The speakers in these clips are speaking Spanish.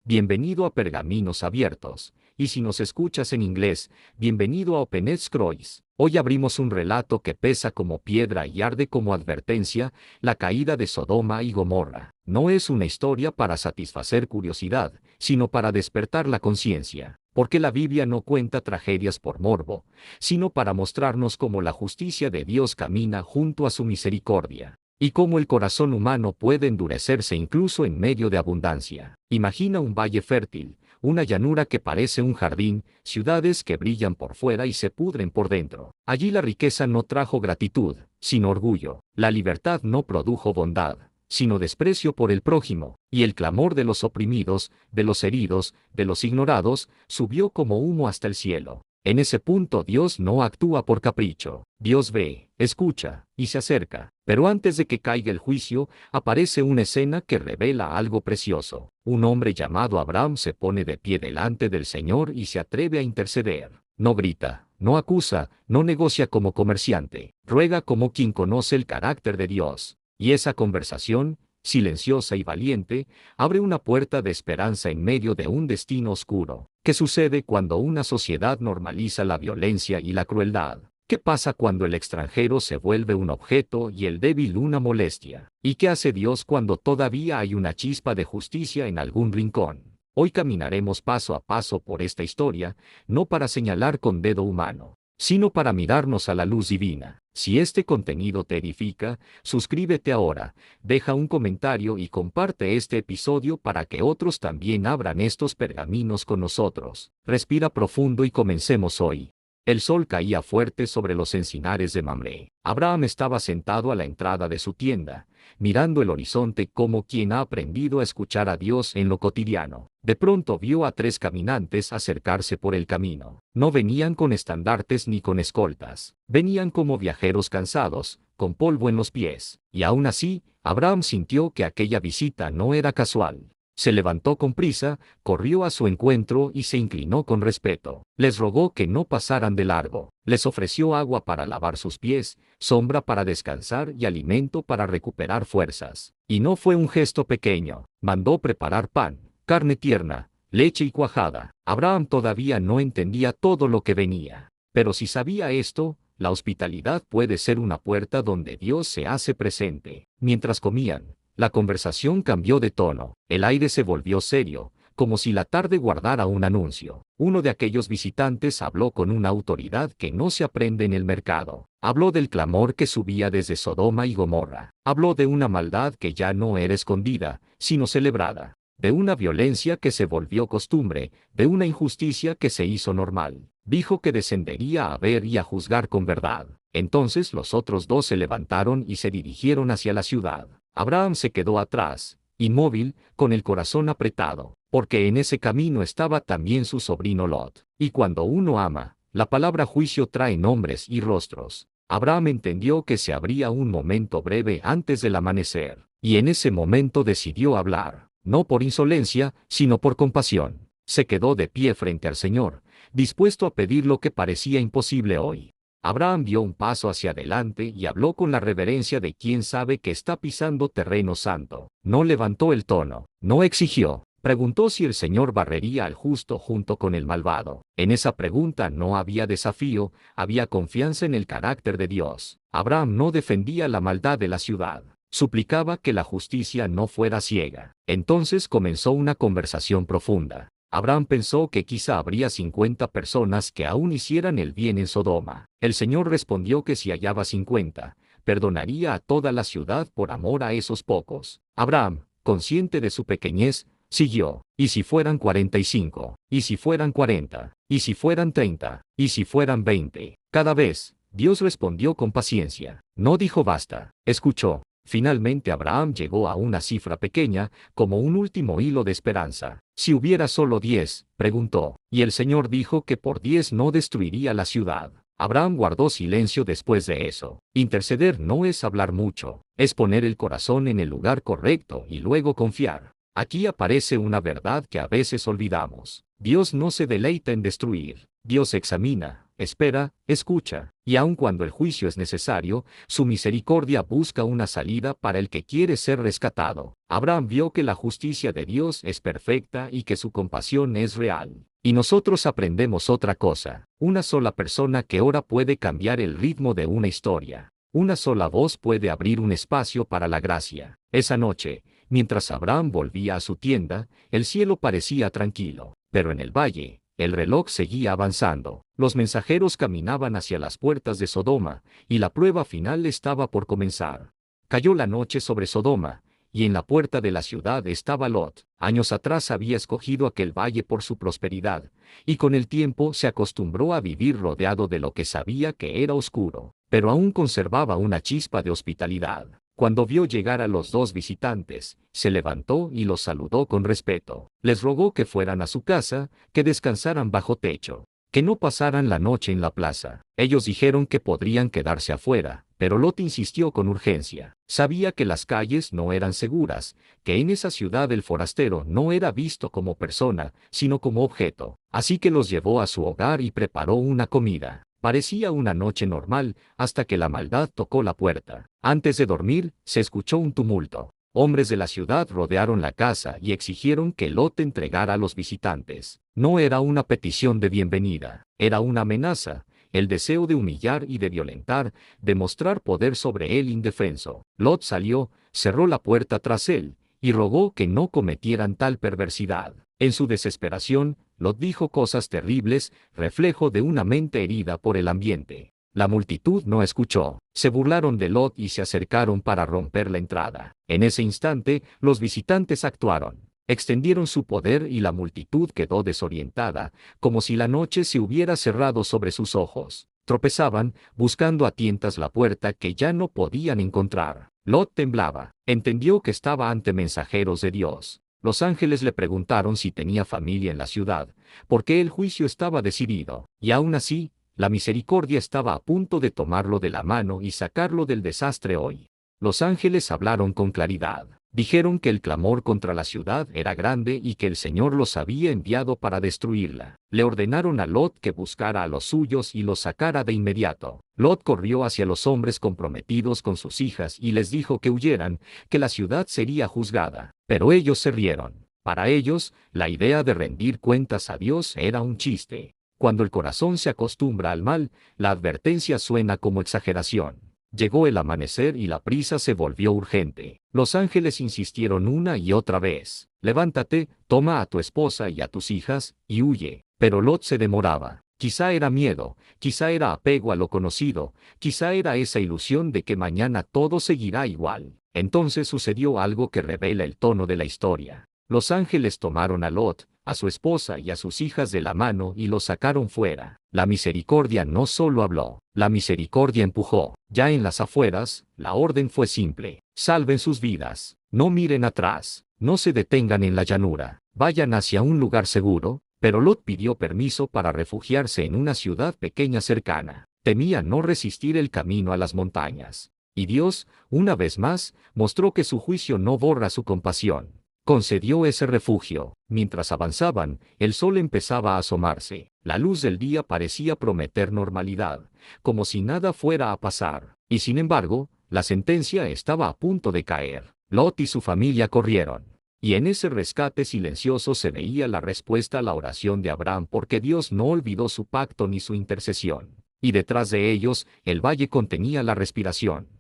bienvenido a Pergaminos Abiertos, y si nos escuchas en inglés, bienvenido a Open Scrolls. Hoy abrimos un relato que pesa como piedra y arde como advertencia, la caída de Sodoma y Gomorra. No es una historia para satisfacer curiosidad, sino para despertar la conciencia, porque la Biblia no cuenta tragedias por morbo, sino para mostrarnos cómo la justicia de Dios camina junto a su misericordia, y cómo el corazón humano puede endurecerse incluso en medio de abundancia. Imagina un valle fértil, una llanura que parece un jardín, ciudades que brillan por fuera y se pudren por dentro. Allí la riqueza no trajo gratitud, sino orgullo. La libertad no produjo bondad, sino desprecio por el prójimo, y el clamor de los oprimidos, de los heridos, de los ignorados, subió como humo hasta el cielo. En ese punto Dios no actúa por capricho. Dios ve, escucha, y se acerca. Pero antes de que caiga el juicio, aparece una escena que revela algo precioso. Un hombre llamado Abraham se pone de pie delante del Señor y se atreve a interceder. No grita, no acusa, no negocia como comerciante, ruega como quien conoce el carácter de Dios. Y esa conversación, silenciosa y valiente, abre una puerta de esperanza en medio de un destino oscuro. ¿Qué sucede cuando una sociedad normaliza la violencia y la crueldad? ¿Qué pasa cuando el extranjero se vuelve un objeto y el débil una molestia? ¿Y qué hace Dios cuando todavía hay una chispa de justicia en algún rincón? Hoy caminaremos paso a paso por esta historia, no para señalar con dedo humano, sino para mirarnos a la luz divina. Si este contenido te edifica, suscríbete ahora, deja un comentario y comparte este episodio para que otros también abran estos pergaminos con nosotros. Respira profundo y comencemos hoy. El sol caía fuerte sobre los encinares de Mamre. Abraham estaba sentado a la entrada de su tienda, mirando el horizonte como quien ha aprendido a escuchar a Dios en lo cotidiano. De pronto vio a 3 caminantes acercarse por el camino. No venían con estandartes ni con escoltas. Venían como viajeros cansados, con polvo en los pies. Y aún así, Abraham sintió que aquella visita no era casual. Se levantó con prisa, corrió a su encuentro y se inclinó con respeto. Les rogó que no pasaran de largo. Les ofreció agua para lavar sus pies, sombra para descansar y alimento para recuperar fuerzas. Y no fue un gesto pequeño. Mandó preparar pan, carne tierna, leche y cuajada. Abraham todavía no entendía todo lo que venía. Pero si sabía esto, la hospitalidad puede ser una puerta donde Dios se hace presente. Mientras comían, la conversación cambió de tono. El aire se volvió serio, como si la tarde guardara un anuncio. Uno de aquellos visitantes habló con una autoridad que no se aprende en el mercado. Habló del clamor que subía desde Sodoma y Gomorra. Habló de una maldad que ya no era escondida, sino celebrada. De una violencia que se volvió costumbre, de una injusticia que se hizo normal. Dijo que descendería a ver y a juzgar con verdad. Entonces los otros 2 se levantaron y se dirigieron hacia la ciudad. Abraham se quedó atrás, inmóvil, con el corazón apretado, porque en ese camino estaba también su sobrino Lot. Y cuando uno ama, la palabra juicio trae nombres y rostros. Abraham entendió que se abría un momento breve antes del amanecer, y en ese momento decidió hablar, no por insolencia, sino por compasión. Se quedó de pie frente al Señor, dispuesto a pedir lo que parecía imposible hoy. Abraham dio un paso hacia adelante y habló con la reverencia de quien sabe que está pisando terreno santo. No levantó el tono, no exigió, preguntó si el Señor barrería al justo junto con el malvado. En esa pregunta no había desafío, había confianza en el carácter de Dios. Abraham no defendía la maldad de la ciudad, suplicaba que la justicia no fuera ciega. Entonces comenzó una conversación profunda. Abraham pensó que quizá habría 50 personas que aún hicieran el bien en Sodoma. El Señor respondió que si hallaba 50, perdonaría a toda la ciudad por amor a esos pocos. Abraham, consciente de su pequeñez, siguió. ¿Y si fueran 45? ¿Y si fueran 40? ¿Y si fueran 30? ¿Y si fueran 20? Cada vez, Dios respondió con paciencia. No dijo basta, escuchó. Finalmente Abraham llegó a una cifra pequeña, como un último hilo de esperanza. Si hubiera solo 10, preguntó, y el Señor dijo que por 10 no destruiría la ciudad. Abraham guardó silencio después de eso. Interceder no es hablar mucho, es poner el corazón en el lugar correcto y luego confiar. Aquí aparece una verdad que a veces olvidamos. Dios no se deleita en destruir, Dios examina, espera, escucha. Y aun cuando el juicio es necesario, su misericordia busca una salida para el que quiere ser rescatado. Abraham vio que la justicia de Dios es perfecta y que su compasión es real. Y nosotros aprendemos otra cosa. Una sola persona que ora puede cambiar el ritmo de una historia. Una sola voz puede abrir un espacio para la gracia. Esa noche, mientras Abraham volvía a su tienda, el cielo parecía tranquilo. Pero en el valle, el reloj seguía avanzando. Los mensajeros caminaban hacia las puertas de Sodoma, y la prueba final estaba por comenzar. Cayó la noche sobre Sodoma, y en la puerta de la ciudad estaba Lot. Años atrás había escogido aquel valle por su prosperidad, y con el tiempo se acostumbró a vivir rodeado de lo que sabía que era oscuro, pero aún conservaba una chispa de hospitalidad. Cuando vio llegar a los dos visitantes, se levantó y los saludó con respeto. Les rogó que fueran a su casa, que descansaran bajo techo, que no pasaran la noche en la plaza. Ellos dijeron que podrían quedarse afuera, pero Lot insistió con urgencia. Sabía que las calles no eran seguras, que en esa ciudad el forastero no era visto como persona, sino como objeto. Así que los llevó a su hogar y preparó una comida. Parecía una noche normal, hasta que la maldad tocó la puerta. Antes de dormir, se escuchó un tumulto. Hombres de la ciudad rodearon la casa y exigieron que Lot entregara a los visitantes. No era una petición de bienvenida, era una amenaza, el deseo de humillar y de violentar, de mostrar poder sobre el indefenso. Lot salió, cerró la puerta tras él, y rogó que no cometieran tal perversidad. En su desesperación, Lot dijo cosas terribles, reflejo de una mente herida por el ambiente. La multitud no escuchó. Se burlaron de Lot y se acercaron para romper la entrada. En ese instante, los visitantes actuaron. Extendieron su poder y la multitud quedó desorientada, como si la noche se hubiera cerrado sobre sus ojos. Tropezaban, buscando a tientas la puerta que ya no podían encontrar. Lot temblaba. Entendió que estaba ante mensajeros de Dios. Los ángeles le preguntaron si tenía familia en la ciudad, porque el juicio estaba decidido, y aún así, la misericordia estaba a punto de tomarlo de la mano y sacarlo del desastre hoy. Los ángeles hablaron con claridad. Dijeron que el clamor contra la ciudad era grande y que el Señor los había enviado para destruirla. Le ordenaron a Lot que buscara a los suyos y los sacara de inmediato. Lot corrió hacia los hombres comprometidos con sus hijas y les dijo que huyeran, que la ciudad sería juzgada. Pero ellos se rieron. Para ellos, la idea de rendir cuentas a Dios era un chiste. Cuando el corazón se acostumbra al mal, la advertencia suena como exageración. Llegó el amanecer y la prisa se volvió urgente. Los ángeles insistieron una y otra vez. Levántate, toma a tu esposa y a tus hijas, y huye. Pero Lot se demoraba. Quizá era miedo, quizá era apego a lo conocido, quizá era esa ilusión de que mañana todo seguirá igual. Entonces sucedió algo que revela el tono de la historia. Los ángeles tomaron a Lot, a su esposa y a sus hijas de la mano y los sacaron fuera. La misericordia no solo habló, la misericordia empujó. Ya en las afueras, la orden fue simple. Salven sus vidas. No miren atrás. No se detengan en la llanura. Vayan hacia un lugar seguro. Pero Lot pidió permiso para refugiarse en una ciudad pequeña cercana. Temía no resistir el camino a las montañas. Y Dios, una vez más, mostró que su juicio no borra su compasión. Concedió ese refugio. Mientras avanzaban, el sol empezaba a asomarse. La luz del día parecía prometer normalidad, como si nada fuera a pasar. Y sin embargo, la sentencia estaba a punto de caer. Lot y su familia corrieron. Y en ese rescate silencioso se veía la respuesta a la oración de Abraham, porque Dios no olvidó su pacto ni su intercesión. Y detrás de ellos, el valle contenía la respiración.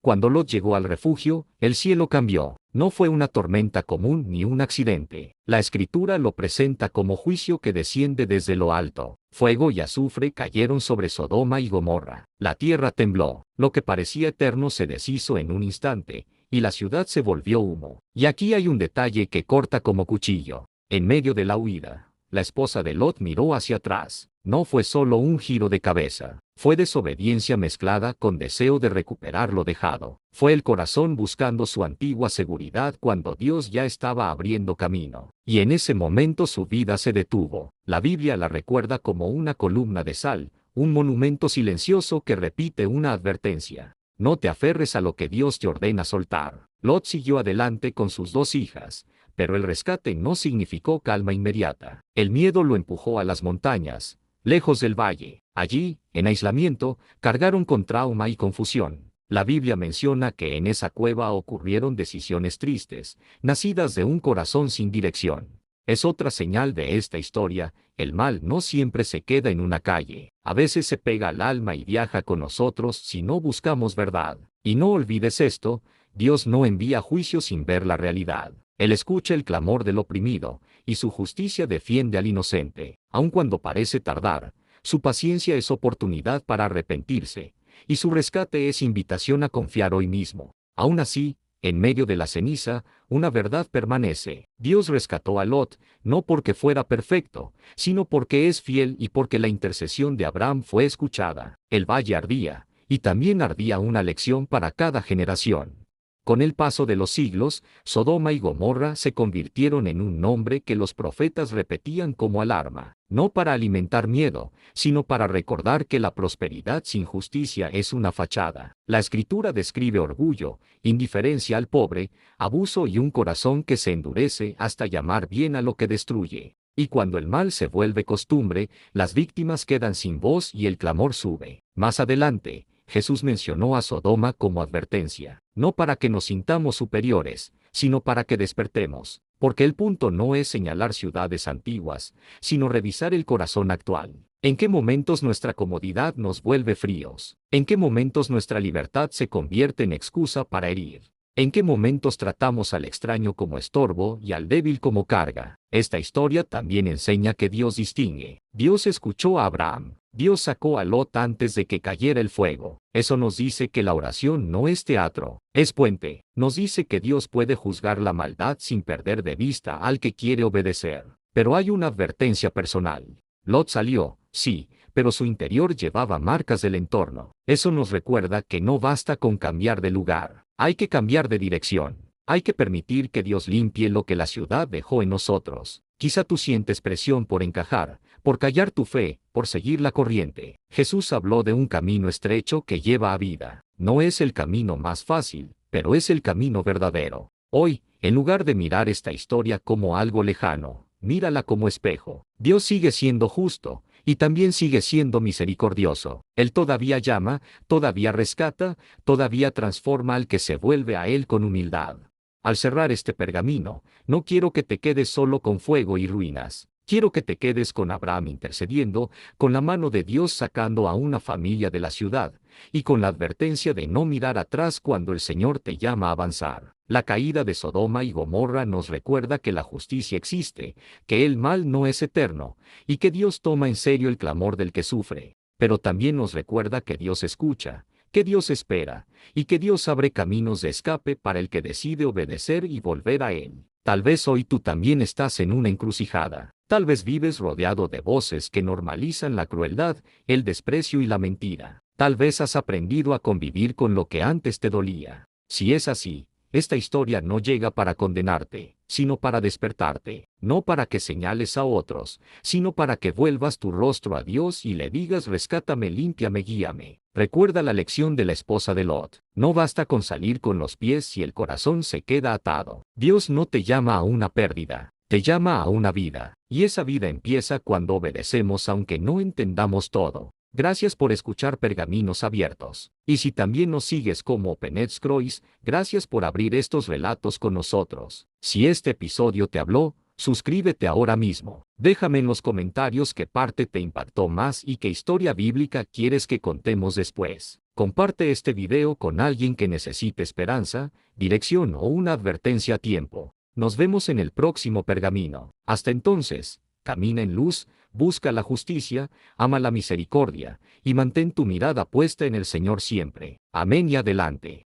Cuando Lot llegó al refugio, el cielo cambió. No fue una tormenta común ni un accidente. La Escritura lo presenta como juicio que desciende desde lo alto. Fuego y azufre cayeron sobre Sodoma y Gomorra. La tierra tembló. Lo que parecía eterno se deshizo en un instante, y la ciudad se volvió humo. Y aquí hay un detalle que corta como cuchillo. En medio de la huida, la esposa de Lot miró hacia atrás. No fue solo un giro de cabeza. Fue desobediencia mezclada con deseo de recuperar lo dejado. Fue el corazón buscando su antigua seguridad cuando Dios ya estaba abriendo camino. Y en ese momento su vida se detuvo. La Biblia la recuerda como una columna de sal, un monumento silencioso que repite una advertencia. No te aferres a lo que Dios te ordena soltar. Lot siguió adelante con sus dos hijas, pero el rescate no significó calma inmediata. El miedo lo empujó a las montañas. lejos del valle. Allí, en aislamiento, cargaron con trauma y confusión. La Biblia menciona que en esa cueva ocurrieron decisiones tristes, nacidas de un corazón sin dirección. Es otra señal de esta historia: el mal no siempre se queda en una calle. A veces se pega al alma y viaja con nosotros si no buscamos verdad. Y no olvides esto: Dios no envía juicio sin ver la realidad. Él escucha el clamor del oprimido, y su justicia defiende al inocente. Aun cuando parece tardar, su paciencia es oportunidad para arrepentirse, y su rescate es invitación a confiar hoy mismo. Aún así, en medio de la ceniza, una verdad permanece. Dios rescató a Lot, no porque fuera perfecto, sino porque es fiel y porque la intercesión de Abraham fue escuchada. El valle ardía, y también ardía una lección para cada generación. Con el paso de los siglos, Sodoma y Gomorra se convirtieron en un nombre que los profetas repetían como alarma, no para alimentar miedo, sino para recordar que la prosperidad sin justicia es una fachada. La Escritura describe orgullo, indiferencia al pobre, abuso y un corazón que se endurece hasta llamar bien a lo que destruye. Y cuando el mal se vuelve costumbre, las víctimas quedan sin voz y el clamor sube. Más adelante, Jesús mencionó a Sodoma como advertencia, no para que nos sintamos superiores, sino para que despertemos, porque el punto no es señalar ciudades antiguas, sino revisar el corazón actual. ¿En qué momentos nuestra comodidad nos vuelve fríos? ¿En qué momentos nuestra libertad se convierte en excusa para herir? ¿En qué momentos tratamos al extraño como estorbo y al débil como carga? Esta historia también enseña que Dios distingue. Dios escuchó a Abraham. Dios sacó a Lot antes de que cayera el fuego. Eso nos dice que la oración no es teatro, es puente. Nos dice que Dios puede juzgar la maldad sin perder de vista al que quiere obedecer. Pero hay una advertencia personal. Lot salió, sí, pero su interior llevaba marcas del entorno. Eso nos recuerda que no basta con cambiar de lugar. Hay que cambiar de dirección. Hay que permitir que Dios limpie lo que la ciudad dejó en nosotros. Quizá tú sientes presión por encajar, por callar tu fe, por seguir la corriente. Jesús habló de un camino estrecho que lleva a vida. No es el camino más fácil, pero es el camino verdadero. Hoy, en lugar de mirar esta historia como algo lejano, mírala como espejo. Dios sigue siendo justo, y también sigue siendo misericordioso. Él todavía llama, todavía rescata, todavía transforma al que se vuelve a Él con humildad. Al cerrar este pergamino, no quiero que te quedes solo con fuego y ruinas. Quiero que te quedes con Abraham intercediendo, con la mano de Dios sacando a una familia de la ciudad, y con la advertencia de no mirar atrás cuando el Señor te llama a avanzar. La caída de Sodoma y Gomorra nos recuerda que la justicia existe, que el mal no es eterno, y que Dios toma en serio el clamor del que sufre. Pero también nos recuerda que Dios escucha, que Dios espera, y que Dios abre caminos de escape para el que decide obedecer y volver a Él. Tal vez hoy tú también estás en una encrucijada. Tal vez vives rodeado de voces que normalizan la crueldad, el desprecio y la mentira. Tal vez has aprendido a convivir con lo que antes te dolía. Si es así, esta historia no llega para condenarte, sino para despertarte. No para que señales a otros, sino para que vuelvas tu rostro a Dios y le digas: rescátame, límpiame, guíame. Recuerda la lección de la esposa de Lot. No basta con salir con los pies si el corazón se queda atado. Dios no te llama a una pérdida, te llama a una vida. Y esa vida empieza cuando obedecemos aunque no entendamos todo. Gracias por escuchar Pergaminos Abiertos. Y si también nos sigues como Penets Croix, gracias por abrir estos relatos con nosotros. Si este episodio te habló, suscríbete ahora mismo. Déjame en los comentarios qué parte te impactó más y qué historia bíblica quieres que contemos después. Comparte este video con alguien que necesite esperanza, dirección o una advertencia a tiempo. Nos vemos en el próximo pergamino. Hasta entonces, camina en luz, busca la justicia, ama la misericordia, y mantén tu mirada puesta en el Señor siempre. Amén y adelante.